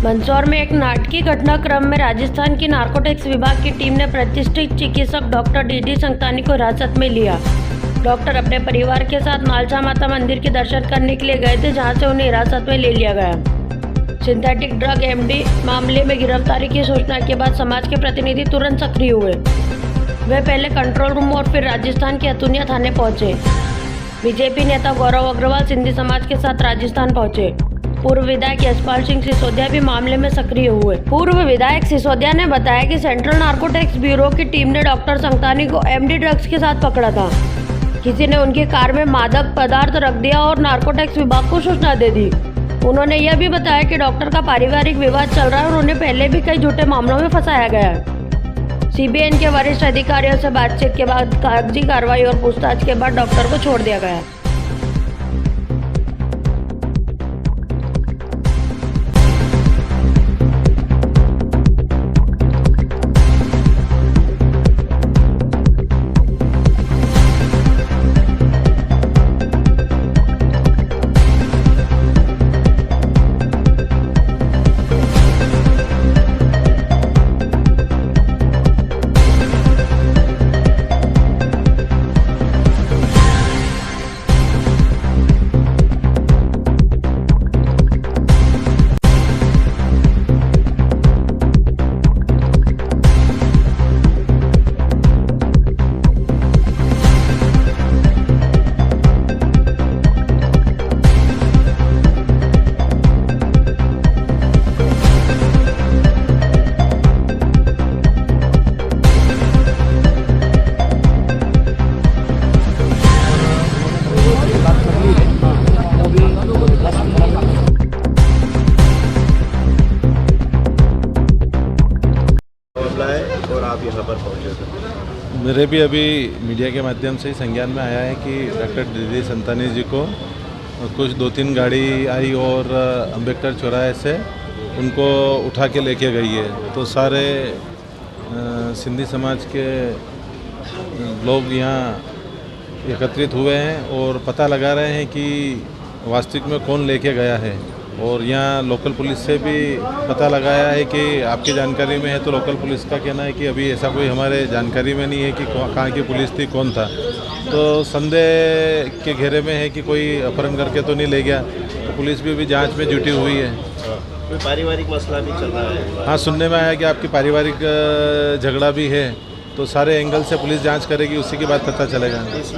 मंदसौर में एक नाटकीय घटनाक्रम में राजस्थान की नारकोटिक्स विभाग की टीम ने प्रतिष्ठित चिकित्सक डॉक्टर डी संतानी को हिरासत में लिया। डॉक्टर अपने परिवार के साथ मालचा माता मंदिर के दर्शन करने के लिए गए थे, जहां से उन्हें हिरासत में ले लिया गया। सिंथेटिक ड्रग एमडी मामले में गिरफ्तारी की सूचना के बाद समाज के प्रतिनिधि तुरंत सक्रिय हुए। वे पहले कंट्रोल रूम और फिर राजस्थान के अतुनिया थाने पहुंचे। बीजेपी नेता गौरव अग्रवाल सिंधी समाज के साथ राजस्थान पहुंचे। पूर्व विधायक यशपाल सिंह सिसोदिया भी मामले में सक्रिय हुए। पूर्व विधायक सिसोदिया ने बताया कि सेंट्रल नार्कोटिक्स ब्यूरो की टीम ने डॉक्टर संतानी को एमडी ड्रग्स के साथ पकड़ा था। किसी ने उनकी कार में मादक पदार्थ रख दिया और नार्कोटिक्स विभाग को सूचना दे दी। उन्होंने यह भी बताया कि डॉक्टर का पारिवारिक विवाद चल रहा है और उन्हें पहले भी कई झूठे मामलों में फंसाया गया है। सीबीएन के वरिष्ठ अधिकारियों से बातचीत के बाद कागजी कार्रवाई और पूछताछ के बाद डॉक्टर को छोड़ दिया गया। और आप यहाँ पर पहुँचे थे। मेरे भी अभी मीडिया के माध्यम से ही संज्ञान में आया है कि डॉक्टर डी संतानी जी को कुछ 2-3 गाड़ी आई और अम्बेडकर चौराहे से उनको उठा के लेके गई है। तो सारे सिंधी समाज के लोग यहाँ एकत्रित हुए हैं और पता लगा रहे हैं कि वास्तविक में कौन लेके गया है। और यहाँ लोकल पुलिस से भी पता लगाया है कि आपकी जानकारी में है, तो लोकल पुलिस का कहना है कि अभी ऐसा कोई हमारे जानकारी में नहीं है कि कहाँ की पुलिस थी, कौन था। तो संदेह के घेरे में है कि कोई अपहरण करके तो नहीं ले गया। तो पुलिस भी अभी जांच में जुटी हुई है। कोई पारिवारिक मसला भी चल रहा है? हाँ, सुनने में आया कि आपकी पारिवारिक झगड़ा भी है। तो सारे एंगल से पुलिस जांच करेगी, उसी के बाद पता चलेगा। इस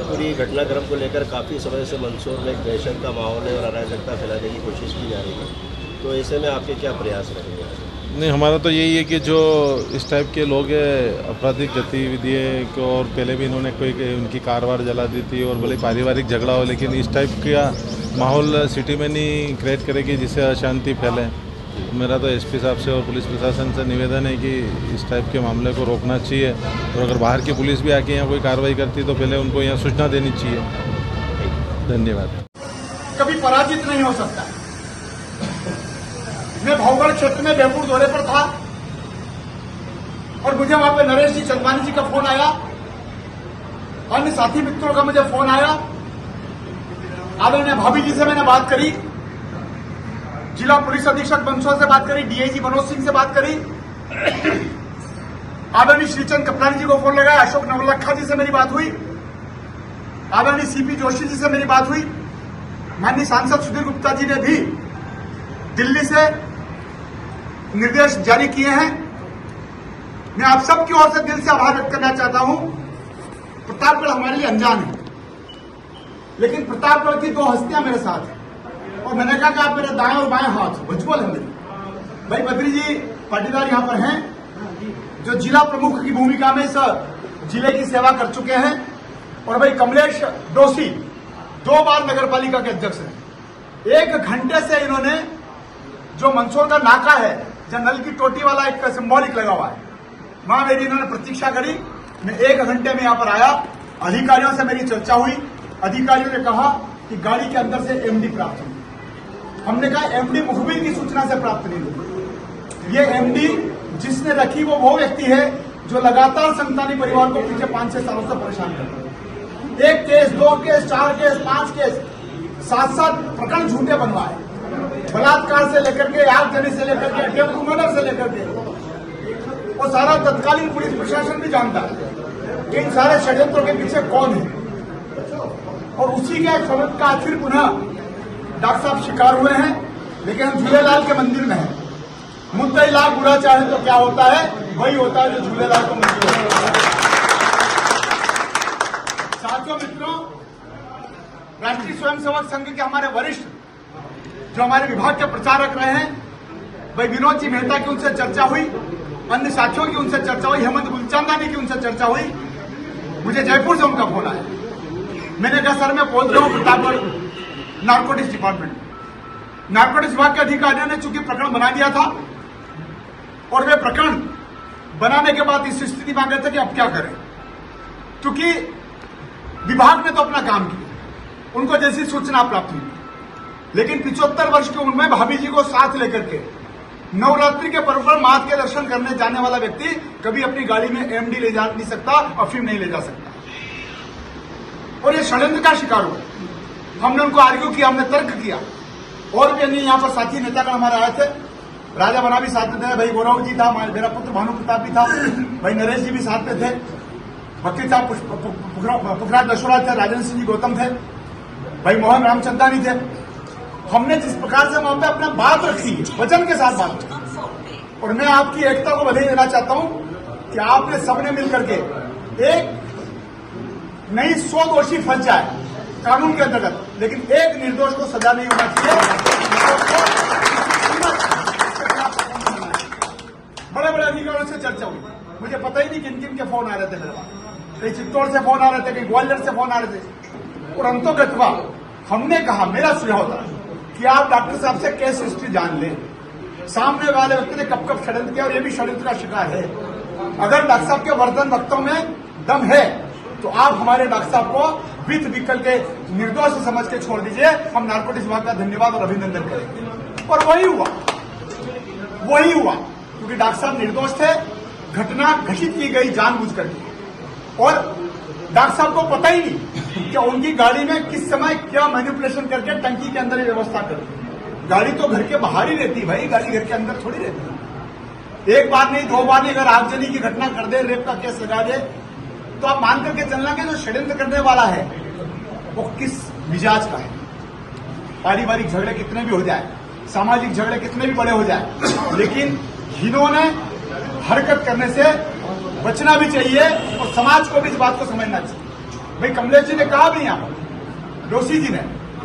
पूरी घटनाक्रम को लेकर काफ़ी समय से मंदसौर में एक दहशत का माहौल है और अराजकता फैलाने की कोशिश की जा रही है। तो ऐसे में आपके क्या प्रयास रहेंगे? नहीं, हमारा तो यही है कि जो इस टाइप के लोग हैं आपराधिक गतिविधि को, और पहले भी इन्होंने कोई उनकी कार वार जला दी थी और भले पारिवारिक झगड़ा हो, लेकिन इस टाइप का माहौल सिटी में नहीं क्रिएट करेगी जिससे अशांति फैले। मेरा तो एसपी साहब से और पुलिस प्रशासन से निवेदन है कि इस टाइप के मामले को रोकना चाहिए, और अगर बाहर की पुलिस भी आके यहाँ कोई कार्रवाई करती तो पहले उनको यहाँ सूचना देनी चाहिए। धन्यवाद। कभी पराजित नहीं हो सकता। मैं भाऊगढ़ क्षेत्र में बेहपुर दौरे पर था और मुझे वहां पे नरेश जी चंदवानी जी का फोन आया, अन्य साथी मित्रों का मुझे फोन आया। आदरणीय भाभी जी से मैंने बात करी, जिला पुलिस अधीक्षक मंदसौर से बात करी, डीआईजी मनोज सिंह से बात करी, आदरणीय श्रीचंद कपलानी जी को फोन लगाया, अशोक नवलखा जी से मेरी बात हुई, आदरणीय सीपी जोशी जी से मेरी बात हुई। माननीय सांसद सुधीर गुप्ता जी ने भी दिल्ली से निर्देश जारी किए हैं। मैं आप सबकी ओर से दिल से आभार व्यक्त करना चाहता हूं। प्रतापगढ़ हमारे लिए अनजान है, लेकिन प्रतापगढ़ की 2 हस्तियां मेरे साथ हैं और मैंने कहा कि आप मेरे दाएं और बाएं हाथ भुजबल है मेरे भाई। बद्री जी पाटीदार यहां पर हैं, जो जिला प्रमुख की भूमिका में इस जिले की सेवा कर चुके हैं, और भाई कमलेश डोसी 2 बार नगर पालिका के अध्यक्ष हैं। 1 घंटे से इन्होंने जो मंदसौर का नाका है, जहां नल की टोटी वाला एक सिंबॉलिक लगा हुआ है, वहां मेरी इन्होंने प्रतीक्षा करी। मैं 1 घंटे में यहां पर आया, अधिकारियों से मेरी चर्चा हुई। अधिकारियों ने कहा कि गाड़ी के अंदर से एमडी प्राप्त हुई। हमने कहा एमडी मुखबिर की सूचना से प्राप्त नहीं हुई। ये एमडी जिसने रखी वो व्यक्ति है जो लगातार संतानी परिवार को पिछले 5-6 सालों से परेशान कर रहा है। 1 केस, 2 केस, 4 केस, 5 केस, 7-7 प्रकरण झूठे बनवाए। बलात्कार से लेकर के आगजनी से लेकर के अटेम्प्ट टू मर्डर से लेकर के वो सारा तत्कालीन पुलिस प्रशासन भी जानता है कि इन सारे षड्यंत्रों के पीछे कौन है। और उसी के षड्यंत्र का फिर पुनः डॉक्टर साहब शिकार हुए हैं। लेकिन हम झूलेलाल के मंदिर में हैं। मुद्दा लाख बुरा चाहे तो क्या होता है, वही होता है जो झूलेलाल को मंजूर होता है। साथियों, मित्रों, राष्ट्रीय स्वयंसेवक संघ के हमारे वरिष्ठ जो हमारे विभाग के प्रचारक रहे हैं, भाई विनोद जी मेहता की उनसे चर्चा हुई, अन्य साथियों की उनसे चर्चा हुई, हेमंत गुलचंदानी की उनसे चर्चा हुई। मुझे जयपुर से उनका फोन आया। मैंने कहा सर मैं पहुंच रहा हूं प्रतापगढ़ नार्कोटिक्स डिपार्टमेंट। नार्कोटिक्स विभाग के अधिकारियों ने चूंकि प्रकरण बना दिया था और वे प्रकरण बनाने के बाद इस स्थिति में आ गए थे कि अब क्या करें, क्योंकि विभाग ने तो अपना काम किया, उनको जैसी सूचना प्राप्त हुई। लेकिन 75 वर्ष की उम्र में भाभी जी को साथ लेकर के नवरात्रि के पर्व पर माता के दर्शन करने जाने वाला व्यक्ति कभी अपनी गाड़ी में एमडी ले जा नहीं सकता, अफीम नहीं ले जा सकता। और ये षड्यंत्र का शिकार हुआ। हमने उनको आर्ग्यू किया, हमने तर्क किया। और भी अन्य यहाँ पर साथी नेतागण हमारे आए थे। राजा बना भी साथ में थे, भाई गौरव जी था, मेरा पुत्र भानु प्रताप भी था, भाई नरेश जी भी साथ में थे, भक्ति साहब पुखराज दशोराज थे, राजेंद्र सिंह जी गौतम थे, भाई मोहन रामचंदानी थे। हमने जिस प्रकार से वहां पे अपना बात रखी, वचन के साथ बात रखी। और मैं आपकी एकता को बधाई देना चाहता हूं कि आपने सबने मिलकर के एक नहीं 100 दोषी फंस जाए कानून के अंतर्गत, लेकिन एक निर्दोष को सजा नहीं होना चाहिए। बड़े बड़े अधिकारियों से चर्चा हुई। मुझे पता ही नहीं किन किन के फोन आ रहे थे मेरे पास। कहीं चित्तौड़ से फोन आ रहे थे, कहीं ग्वालियर से फोन आ रहे थे। और अंतोगतवा हमने कहा, मेरा सुझाव था कि आप डॉक्टर साहब से केस हिस्ट्री जान लें। सामने वाले व्यक्ति ने कब कब षड्यंत्र किया और ये भी षड्यंत्र का शिकार है। अगर डॉक्टर साहब के वर्तन वक्तों में दम है तो आप हमारे डॉक्टर साहब को वित्त विकल के निर्दोष समझ के छोड़ दीजिए। हम नार्कोटिक्स विभाग का धन्यवाद और अभिनंदन करेंगे। और वही हुआ क्योंकि डॉक्टर साहब निर्दोष थे। घटना घटित की गई जानबूझ करके, और डॉक्टर साहब को पता ही नहीं कि उनकी गाड़ी में किस समय क्या मैनिपुलेशन करके टंकी के अंदर ही व्यवस्था करती। गाड़ी तो घर के बाहर ही रहती भाई, गाड़ी घर के अंदर थोड़ी रहती। एक बार नहीं, 2 बार नहीं, अगर आगजनी की घटना कर दे, रेप का केस लगा दे, तो आप मान करके चलना कि जो षड्यंत्र करने वाला है वो किस मिजाज का है। पारिवारिक झगड़े कितने भी हो जाए, सामाजिक झगड़े कितने भी बड़े हो जाए, लेकिन इन्होंने हरकत करने से बचना भी चाहिए और समाज को भी इस बात को समझना चाहिए। भाई कमलेश जी ने कहा भी यहाँ पर, जोशी जी ने,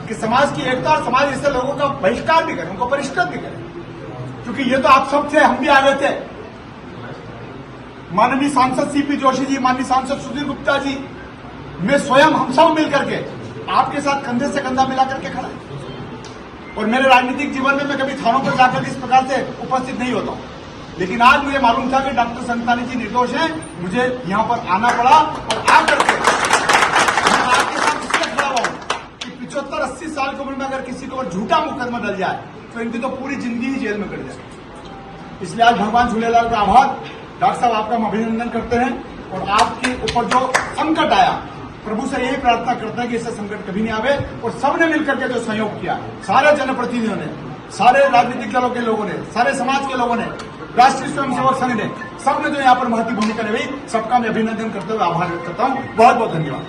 कि समाज की एकता और समाज ऐसे लोगों का बहिष्कार भी करें, उनको परिष्कृत भी करें, क्योंकि ये तो आप सब थे, हम भी आ गए थे। माननीय सांसद सीपी जोशी जी, माननीय सांसद सुधीर गुप्ता जी, मैं स्वयं, हम सब मिलकर के आपके साथ कंधे से कंधा मिलाकर के खड़ा है। और मेरे राजनीतिक जीवन में मैं कभी थानों पर जाकर इस प्रकार से उपस्थित नहीं होता हूं, लेकिन आज मुझे मालूम था कि डॉक्टर संतानी जी निर्दोष हैं। मुझे यहां पर आना पड़ा और आकर के मैं आपके साथ इसलिए खड़ा हुआ कि 75-80 साल की उम्र में अगर किसी को झूठा मुकदमा डल जाए तो इनकी तो पूरी जिंदगी ही जेल में कट जाए। इसलिए आज भगवान झूलेलाल का आभार। डॉक्टर साहब, आपका हम अभिनंदन करते हैं। और आपके ऊपर जो संकट आया, प्रभु से यही प्रार्थना करते हैं कि इससे संकट कभी नहीं आवे। और सबने मिलकर के जो सहयोग किया, सारे जनप्रतिनिधियों ने, सारे राजनीतिक दलों के लोगों ने, सारे समाज के लोगों ने, राष्ट्रीय स्वयंसेवक संघ ने, सबने जो यहाँ पर महत्वपूर्ण भूमिका निभाई, सबका मैं अभिनंदन करते हुए आभार व्यक्त करता हूँ। बहुत बहुत धन्यवाद।